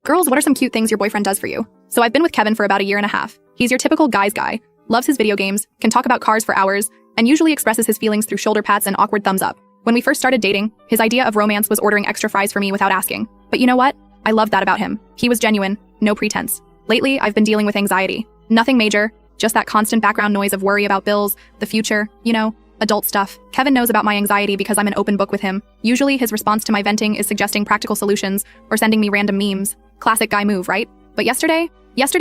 Girls, what are some cute things your boyfriend does for you? So I've been with Kevin for about a year and a half. He's your typical guy's guy, loves his video games, can talk about cars for hours, and usually expresses his feelings through shoulder pats and awkward thumbs up. When we first started dating, his idea of romance was ordering extra fries for me without asking. But you know what? I loved that about him. He was genuine, no pretense. Lately, I've been dealing with anxiety. Nothing major, just that constant background noise of worry about bills, the future, adult stuff. Kevin knows about my anxiety because I'm an open book with him. Usually, his response to my venting is suggesting practical solutions or sending me random memes. Classic guy move, right? But yesterday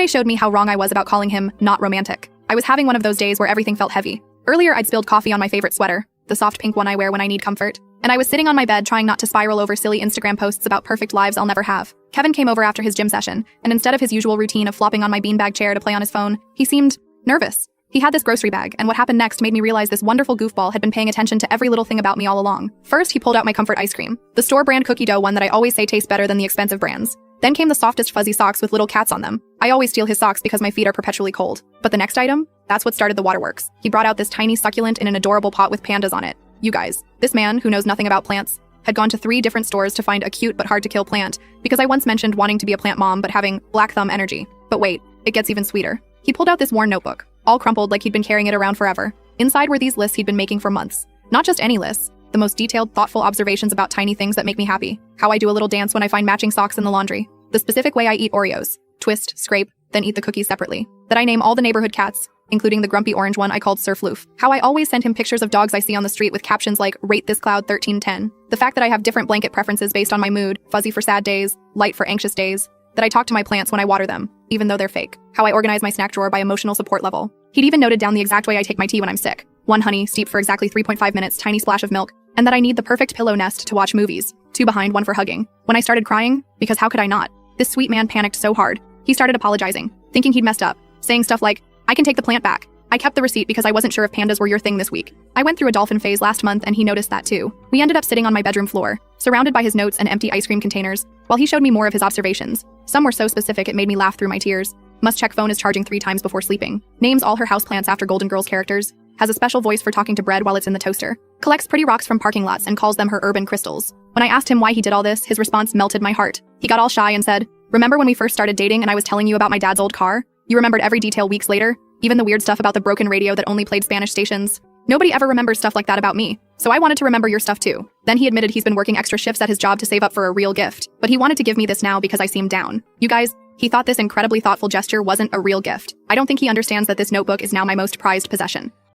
showed me how wrong I was about calling him not romantic. I was having one of those days where everything felt heavy. Earlier, I'd spilled coffee on my favorite sweater, the soft pink one I wear when I need comfort, and I was sitting on my bed trying not to spiral over silly Instagram posts about perfect lives I'll never have. Kevin came over after his gym session, and instead of his usual routine of flopping on my beanbag chair to play on his phone, he seemed nervous. He had this grocery bag, and what happened next made me realize this wonderful goofball had been paying attention to every little thing about me all along. First, he pulled out my comfort ice cream, the store brand cookie dough one that I always say tastes better than the expensive brands. Then came the softest fuzzy socks with little cats on them. I always steal his socks because my feet are perpetually cold. But the next item? That's what started the waterworks. He brought out this tiny succulent in an adorable pot with pandas on it. You guys, this man, who knows nothing about plants, had gone to 3 different stores to find a cute but hard-to-kill plant because I once mentioned wanting to be a plant mom but having black thumb energy. But wait, it gets even sweeter. He pulled out this worn notebook, all crumpled like he'd been carrying it around forever. Inside were these lists he'd been making for months. Not just any lists, the most detailed, thoughtful observations about tiny things that make me happy. How I do a little dance when I find matching socks in the laundry. The specific way I eat Oreos. Twist, scrape, then eat the cookies separately. That I name all the neighborhood cats, including the grumpy orange one I called Sir Floof. How I always send him pictures of dogs I see on the street with captions like, rate this cloud 1310. The fact that I have different blanket preferences based on my mood, fuzzy for sad days, light for anxious days. That I talk to my plants when I water them, even though they're fake. How I organize my snack drawer by emotional support level. He'd even noted down the exact way I take my tea when I'm sick. 1 honey, steeped for exactly 3.5 minutes, tiny splash of milk. And that I need the perfect pillow nest to watch movies. 2 behind, 1 for hugging. When I started crying, because how could I not? This sweet man panicked so hard. He started apologizing, thinking he'd messed up, saying stuff like, I can take the plant back. I kept the receipt because I wasn't sure if pandas were your thing this week. I went through a dolphin phase last month and he noticed that too. We ended up sitting on my bedroom floor, surrounded by his notes and empty ice cream containers, while he showed me more of his observations. Some were so specific it made me laugh through my tears. Must check phone is charging 3 times before sleeping. Names all her houseplants after Golden Girls characters. Has a special voice for talking to bread while it's in the toaster. Collects pretty rocks from parking lots and calls them her urban crystals. When I asked him why he did all this, his response melted my heart. He got all shy and said, remember when we first started dating and I was telling you about my dad's old car? You remembered every detail weeks later? Even the weird stuff about the broken radio that only played Spanish stations? Nobody ever remembers stuff like that about me, so I wanted to remember your stuff too. Then he admitted he's been working extra shifts at his job to save up for a real gift, but he wanted to give me this now because I seemed down. You guys, he thought this incredibly thoughtful gesture wasn't a real gift. I don't think he understands that this notebook is now my most prized possession.